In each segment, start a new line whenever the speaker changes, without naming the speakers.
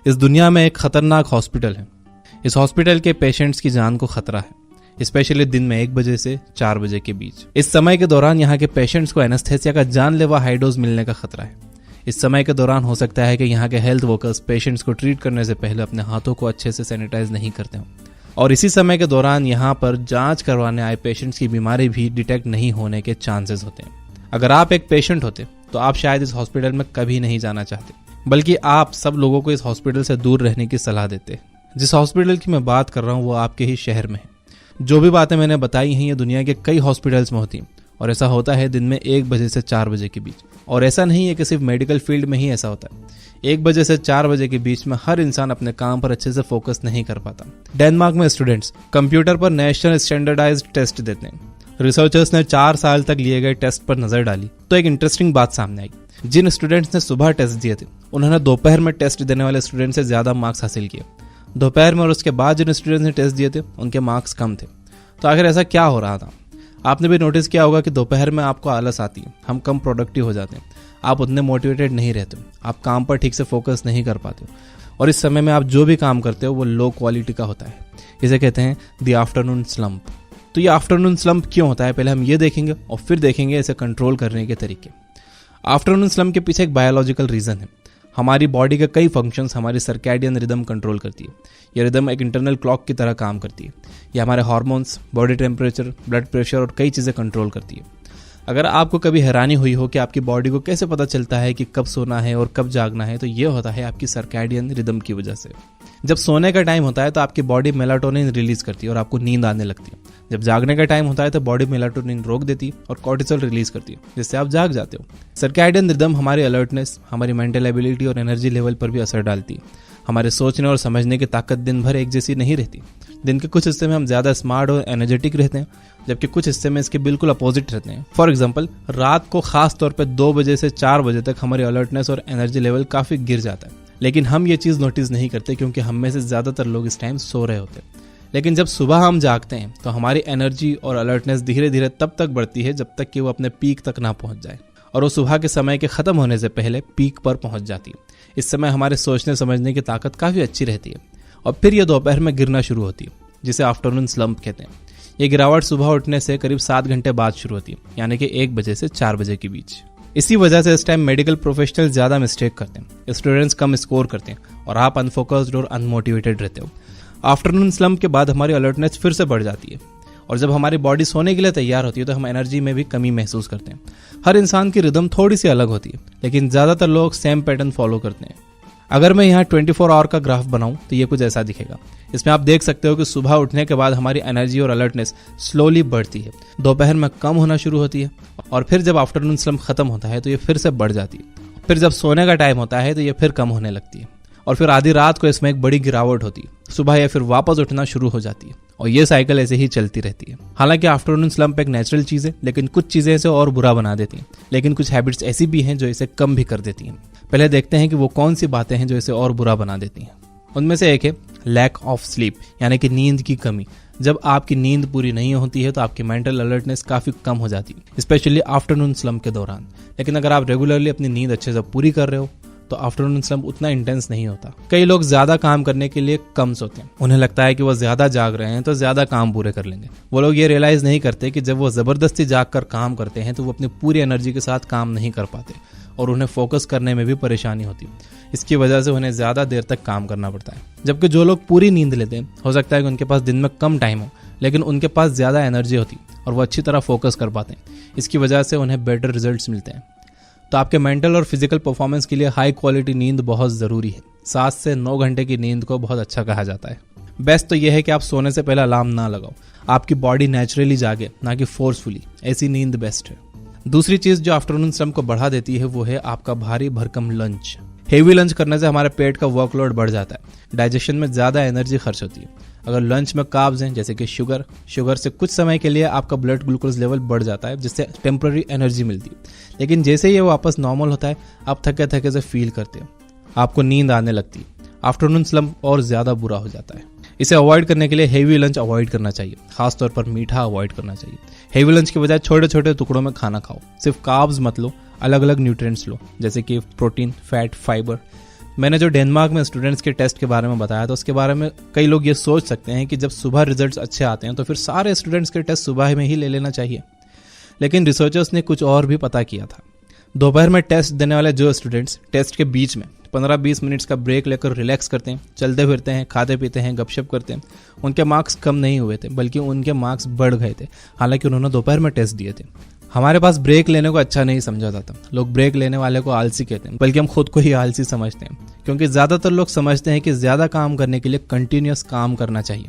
इस दुनिया में एक खतरनाक हॉस्पिटल है। इस हॉस्पिटल के पेशेंट्स की जान को खतरा है, स्पेशली दिन में 1 बजे से 4 बजे के बीच। इस समय के दौरान यहाँ के पेशेंट्स को एनेस्थेसिया का जानलेवा हाई डोज मिलने का खतरा है। इस समय के दौरान हो सकता है कि यहाँ के हेल्थ वर्कर्स पेशेंट्स को ट्रीट करने से पहले अपने हाथों को अच्छे से सैनिटाइज नहीं करते हों, और इसी समय के दौरान यहाँ पर जांच करवाने आए पेशेंट्स की बीमारी भी डिटेक्ट नहीं होने के चांसेस होते हैं। अगर आप एक पेशेंट होते तो आप शायद इस हॉस्पिटल में कभी नहीं जाना चाहते, बल्कि आप सब लोगों को इस हॉस्पिटल से दूर रहने की सलाह देते। जिस हॉस्पिटल की मैं बात कर रहा हूँ वो आपके ही शहर में है। जो भी बातें मैंने बताई हैं ये दुनिया के कई हॉस्पिटल्स में होती हैं, और ऐसा होता है दिन में 1 बजे से 4 बजे के बीच। और ऐसा नहीं है कि सिर्फ मेडिकल फील्ड में ही ऐसा होता है। 1 बजे से 4 बजे के बीच में हर इंसान अपने काम पर अच्छे से फोकस नहीं कर पाता। डेनमार्क में स्टूडेंट्स कंप्यूटर पर नेशनल स्टैंडर्डाइज्ड टेस्ट देते हैं। रिसर्चर्स ने 4 साल तक लिए गए टेस्ट पर नजर डाली तो एक इंटरेस्टिंग बात सामने आई। जिन स्टूडेंट्स ने सुबह टेस्ट दिए थे उन्होंने दोपहर में टेस्ट देने वाले स्टूडेंट से ज्यादा मार्क्स हासिल किए। दोपहर में और उसके बाद जिन स्टूडेंट्स ने टेस्ट दिए थे उनके मार्क्स कम थे। तो आखिर ऐसा क्या हो रहा था? आपने भी नोटिस किया होगा कि दोपहर में आपको आलस आती है, हम कम प्रोडक्टिव हो जाते हैं, आप उतने मोटिवेटेड नहीं रहते हो, आप काम पर ठीक से फोकस नहीं कर पाते हो, और इस समय में आप जो भी काम करते हो वो लो क्वालिटी का होता है। इसे कहते हैं द आफ्टरनून स्लंप। तो ये आफ्टरनून स्लंप क्यों होता है पहले हम ये देखेंगे और फिर देखेंगे इसे कंट्रोल करने के तरीके। आफ्टरनून स्लंप के पीछे एक बायोलॉजिकल रीजन है। हमारी बॉडी के कई फंक्शंस हमारी सर्कैडियन रिदम कंट्रोल करती है। यह रिदम एक इंटरनल क्लॉक की तरह काम करती है। यह हमारे hormones, body temperature, blood pressure और कई चीज़ें कंट्रोल करती है। अगर आपको कभी हैरानी हुई हो कि आपकी बॉडी को कैसे पता चलता है कि कब सोना है और कब जागना है, तो ये होता है आपकी सर्कैडियन रिदम की वजह से। जब सोने का टाइम होता है तो आपकी बॉडी मेलाटोनिन रिलीज करती है और आपको नींद आने लगती है। जब जागने का टाइम होता है तो बॉडी मेलाटोनिन रोक देती है और कॉर्टिसोल रिलीज करती है, जिससे आप जाग जाते हो। सर्कैडियन रिदम हमारी अलर्टनेस, हमारी मेंटल एबिलिटी और एनर्जी लेवल पर भी असर डालती है। हमारे सोचने और समझने की ताकत दिन भर एक जैसी नहीं रहती। दिन के कुछ हिस्से में हम ज्यादा स्मार्ट और एनर्जेटिक रहते हैं, जबकि कुछ हिस्से में इसके बिल्कुल अपोजिट रहते हैं। फॉर एग्जाम्पल, रात को खास तौर पर 2 बजे से 4 बजे तक हमारी अलर्टनेस और एनर्जी लेवल काफी गिर जाता है, लेकिन हम ये चीज नोटिस नहीं करते क्योंकि हम में से ज्यादातर लोग इस टाइम सो रहे होते हैं। लेकिन जब सुबह हम जागते हैं तो हमारी एनर्जी और अलर्टनेस धीरे धीरे तब तक बढ़ती है जब तक कि वो अपने पीक तक ना पहुंच जाए, और वो सुबह के समय के खत्म होने से पहले पीक पर पहुंच जाती है। इस समय हमारे सोचने समझने की ताकत काफी अच्छी रहती है, और फिर ये दोपहर में गिरना शुरू होती है, जिसे आफ्टरनून स्लंप कहते हैं। ये गिरावट सुबह उठने से करीब 7 घंटे बाद शुरू होती है, यानी कि 1 बजे से 4 बजे के बीच। इसी वजह से इस टाइम मेडिकल प्रोफेशनल ज्यादा मिस्टेक करते हैं, स्टूडेंट्स कम स्कोर करते हैं, और आप अनफोकस्ड और अनमोटिवेटेड रहते हो। आफ्टरनून स्लंप के बाद हमारी अलर्टनेस फिर से बढ़ जाती है, और जब हमारी बॉडी सोने के लिए तैयार होती है तो हम एनर्जी में भी कमी महसूस करते हैं। हर इंसान की रिदम थोड़ी सी अलग होती है, लेकिन ज्यादातर लोग सेम पैटर्न फॉलो करते हैं। अगर मैं यहाँ 24 आवर का ग्राफ बनाऊं तो ये कुछ ऐसा दिखेगा। इसमें आप देख सकते हो कि सुबह उठने के बाद हमारी एनर्जी और अलर्टनेस स्लोली बढ़ती है, दोपहर में कम होना शुरू होती है, और फिर जब आफ्टरनून स्लंप खत्म होता है तो ये फिर से बढ़ जाती है। फिर जब सोने का टाइम होता है तो ये फिर कम होने लगती है, और फिर आधी रात को इसमें एक बड़ी गिरावट होती है। सुबह या फिर वापस उठना शुरू हो जाती है, और ये साइकिल ऐसे ही चलती रहती है। हालांकि आफ्टरनून स्लंप एक नेचुरल चीज है, लेकिन कुछ चीजें इसे और बुरा बना देती हैं। लेकिन कुछ हैबिट्स ऐसी भी हैं जो इसे कम भी कर देती हैं। पहले देखते हैं कि वो कौन सी बातें हैं जो इसे और बुरा बना देती हैं। उनमें से एक है लैक ऑफ स्लीप, यानी कि नींद की कमी। जब आपकी नींद पूरी नहीं होती है तो आपकी मेंटल अलर्टनेस काफी कम हो जाती है, स्पेशली आफ्टरनून स्लंप के दौरान। लेकिन अगर आप रेगुलरली अपनी नींद अच्छे से पूरी कर रहे हो तो आफ्टरनून स्लंप उतना इंटेंस नहीं होता। कई लोग ज्यादा काम करने के लिए कम सोते हैं। उन्हें लगता है कि वो ज्यादा जाग रहे हैं तो ज्यादा काम पूरे कर लेंगे। वो लोग ये रियलाइज नहीं करते कि जब वो जबरदस्ती जाग कर काम करते हैं तो वो अपनी पूरी एनर्जी के साथ काम नहीं कर पाते, और उन्हें फोकस करने में भी परेशानी होती है। इसकी वजह से उन्हें ज्यादा देर तक काम करना पड़ता है। जबकि जो लोग पूरी नींद लेते हैं, हो सकता है कि उनके पास दिन में कम टाइम हो, लेकिन उनके पास ज्यादा एनर्जी होती है और वो अच्छी तरह फोकस कर पाते हैं। इसकी वजह से उन्हें बेटर रिजल्ट्स मिलते हैं। तो आपके मेंटल और फिजिकल परफॉर्मेंस के लिए हाई क्वालिटी नींद बहुत जरूरी है। 7 से 9 घंटे की नींद को बहुत अच्छा कहा जाता है। बेस्ट तो यह है कि आप सोने से पहले अलार्म ना लगाओ, आपकी बॉडी नेचुरली जागे, ना कि फोर्सफुली। ऐसी नींद बेस्ट है। दूसरी चीज जो आफ्टरनून स्लंप को बढ़ा देती है वो है आपका भारी भरकम लंच। हेवी लंच करने से हमारे पेट का वर्कलोड बढ़ जाता है, डाइजेशन में ज्यादा एनर्जी खर्च होती है। अगर लंच में कार्ब्स हैं जैसे कि शुगर से कुछ समय के लिए आपका ब्लड ग्लूकोज लेवल बढ़ जाता है, जिससे टेम्पररी एनर्जी मिलती है। लेकिन जैसे ही ये वापस नॉर्मल होता है आप थके थके से फील करते हो, आपको नींद आने लगती है। आफ्टरनून स्लंप और ज्यादा बुरा हो जाता है। इसे अवॉइड करने के लिए हेवी लंच अवॉइड करना चाहिए, खासतौर पर मीठा अवॉइड करना चाहिए। हेवी लंच के बजाय छोटे छोटे टुकड़ों में खाना खाओ। सिर्फ कार्ब्स मत लो, अलग अलग न्यूट्रिएंट्स लो, जैसे कि प्रोटीन, फैट, फाइबर। मैंने जो डेनमार्क में स्टूडेंट्स के टेस्ट के बारे में बताया था उसके बारे में कई लोग ये सोच सकते हैं कि जब सुबह रिजल्ट्स अच्छे आते हैं तो फिर सारे स्टूडेंट्स के टेस्ट सुबह में ही ले लेना चाहिए, लेकिन रिसर्चर्स ने कुछ और भी पता किया था। दोपहर में टेस्ट देने वाले जो स्टूडेंट्स टेस्ट के बीच में 15-20 मिनट्स का ब्रेक लेकर रिलैक्स करते हैं, चलते फिरते हैं, खाते पीते हैं, गपशप करते हैं, उनके मार्क्स कम नहीं हुए थे बल्कि उनके मार्क्स बढ़ गए थे, हालांकि उन्होंने दोपहर में टेस्ट दिए थे। हमारे पास ब्रेक लेने को अच्छा नहीं समझा जाता, लोग ब्रेक लेने वाले को आलसी कहते हैं, बल्कि हम खुद को ही आलसी समझते हैं, क्योंकि ज़्यादातर लोग समझते हैं कि ज़्यादा काम करने के लिए कंटिन्यूस काम करना चाहिए।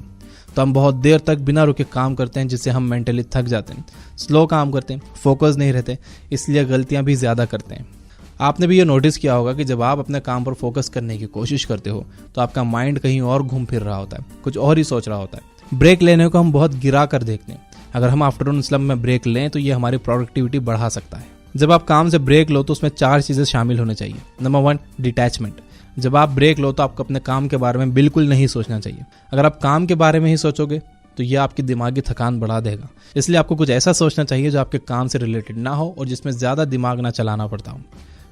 तो हम बहुत देर तक बिना रुके काम करते हैं जिससे हम मेंटली थक जाते हैं, स्लो काम करते हैं, फोकस नहीं रहते, इसलिए गलतियां भी ज़्यादा करते हैं। आपने भी ये नोटिस किया होगा कि जब आप अपने काम पर फोकस करने की कोशिश करते हो तो आपका माइंड कहीं और घूम फिर रहा होता है, कुछ और ही सोच रहा होता है। ब्रेक लेने को हम बहुत गिरा कर देखते हैं। अगर हम आफ्टरनून स्लंप में ब्रेक लें तो ये हमारी प्रोडक्टिविटी बढ़ा सकता है। जब आप काम से ब्रेक लो तो उसमें 4 चीज़ें शामिल होनी चाहिए। Number 1, detachment. जब आप ब्रेक लो तो आपको अपने काम के बारे में बिल्कुल नहीं सोचना चाहिए। अगर आप काम के बारे में ही सोचोगे तो यह आपकी दिमागी थकान बढ़ा देगा, इसलिए आपको कुछ ऐसा सोचना चाहिए जो आपके काम से रिलेटेड ना हो और जिसमें ज़्यादा दिमाग ना चलाना पड़ता हो।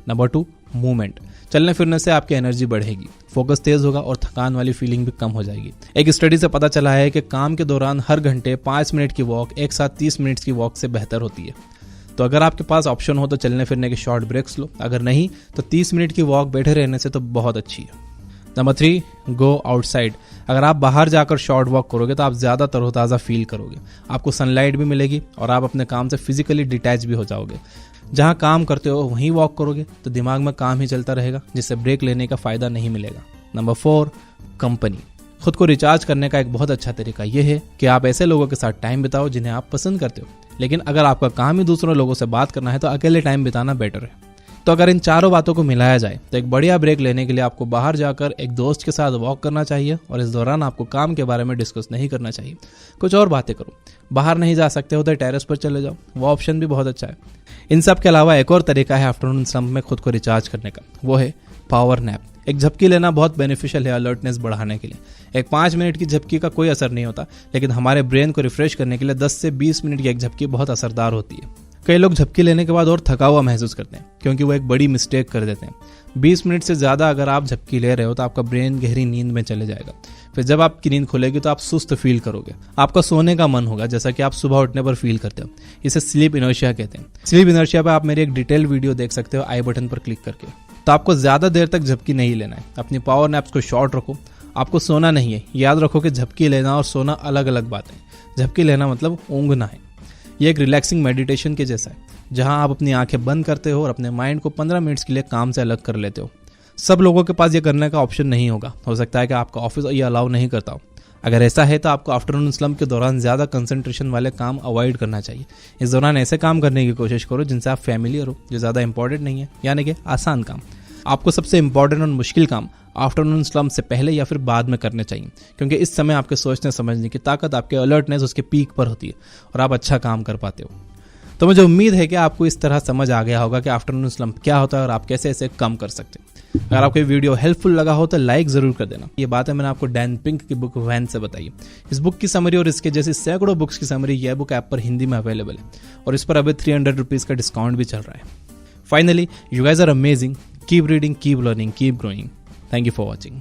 Number 2, movement. चलने फिरने से आपकी एनर्जी बढ़ेगी, फोकस तेज होगा और थकान वाली फीलिंग भी कम हो जाएगी। एक स्टडी से पता चला है कि काम के दौरान हर घंटे 5 मिनट की वॉक एक साथ 30 मिनट की वॉक से बेहतर होती है। तो अगर आपके पास ऑप्शन हो तो चलने फिरने के शॉर्ट ब्रेक्स लो, अगर नहीं तो 30 मिनट की वॉक बैठे रहने से तो बहुत अच्छी है। Number 3, go outside. अगर आप बाहर जाकर शॉर्ट वॉक करोगे तो आप ज़्यादा तरोताज़ा फील करोगे, आपको सनलाइट भी मिलेगी और आप अपने काम से फिजिकली डिटैच भी हो जाओगे। जहाँ काम करते हो वहीं वॉक करोगे तो दिमाग में काम ही चलता रहेगा, जिससे ब्रेक लेने का फ़ायदा नहीं मिलेगा। Number 4, company. खुद को रिचार्ज करने का एक बहुत अच्छा तरीका यह है कि आप ऐसे लोगों के साथ टाइम बिताओ जिन्हें आप पसंद करते हो, लेकिन अगर आपका काम ही दूसरों लोगों से बात करना है तो अकेले टाइम बिताना बेटर है। तो अगर इन चारों बातों को मिलाया जाए तो एक बढ़िया ब्रेक लेने के लिए आपको बाहर जाकर एक दोस्त के साथ वॉक करना चाहिए और इस दौरान आपको काम के बारे में डिस्कस नहीं करना चाहिए, कुछ और बातें करो। बाहर नहीं जा सकते हो तो टेरेस पर चले जाओ, वो ऑप्शन भी बहुत अच्छा है। इन सब के अलावा एक और तरीका है आफ्टरनून स्लंप में खुद को रिचार्ज करने का, वो है पावर नैप। एक झपकी लेना बहुत बेनिफिशियल है अलर्टनेस बढ़ाने के लिए। एक 5 मिनट की झपकी का कोई असर नहीं होता, लेकिन हमारे ब्रेन को रिफ्रेश करने के लिए 10 से 20 मिनट की एक झपकी बहुत असरदार होती है। कई लोग झपकी लेने के बाद और थका हुआ महसूस करते हैं क्योंकि वो एक बड़ी मिस्टेक कर देते हैं। 20 मिनट से ज़्यादा अगर आप झपकी ले रहे हो तो आपका ब्रेन गहरी नींद में चले जाएगा। फिर जब आपकी नींद खुलेगी तो आप सुस्त फील करोगे, आपका सोने का मन होगा, जैसा कि आप सुबह उठने पर फील करते हो। इसे स्लीप इनर्शिया कहते हैं। स्लीप इनर्शिया पर आप मेरी एक डिटेल वीडियो देख सकते हो आई बटन पर क्लिक करके। तो आपको ज़्यादा देर तक झपकी नहीं लेना है, अपनी पावर नैप्स को शॉर्ट रखो। आपको सोना नहीं है, याद रखो कि झपकी लेना और सोना अलग अलग बात है। झपकी लेना मतलब ऊँघना है। ये एक रिलैक्सिंग मेडिटेशन के जैसा है, जहां आप अपनी आंखें बंद करते हो और अपने माइंड को 15 मिनट्स के लिए काम से अलग कर लेते हो। सब लोगों के पास ये करने का ऑप्शन नहीं होगा, हो सकता है कि आपका ऑफिस ये अलाउ नहीं करता हो। अगर ऐसा है तो आपको आफ्टरनून स्लंप के दौरान ज़्यादा कंसंट्रेशन वाले काम अवॉइड करना चाहिए। इस दौरान ऐसे काम करने की कोशिश करो जिनसे आप फैमिलियर हो, जो ज़्यादा इंपॉर्टेंट नहीं है, यानी कि आसान काम। आपको सबसे इंपॉर्टेंट और मुश्किल काम आफ्टरनून स्लंप से पहले या फिर बाद में करने चाहिए, क्योंकि इस समय आपके सोचने समझने की ताकत, आपके अलर्टनेस उसके पीक पर होती है और आप अच्छा काम कर पाते हो। तो मुझे उम्मीद है कि आपको इस तरह समझ आ गया होगा कि आफ्टरनून स्लंप क्या होता है और आप कैसे इसे कम कर सकते हैं। अगर आपको ये वीडियो हेल्पफुल लगा हो तो लाइक जरूर कर देना। ये बात है मैंने आपको डैन पिंक की बुक वैन से बताई। इस बुक की समरी और इसके जैसी सैकड़ों बुक्स की समरी यह बुक ऐप पर हिंदी में अवेलेबल है और इस पर अभी 300 रुपीज़ का डिस्काउंट भी चल रहा है। Finally, you guys are amazing. Keep reading, keep learning, keep growing. Thank you for watching.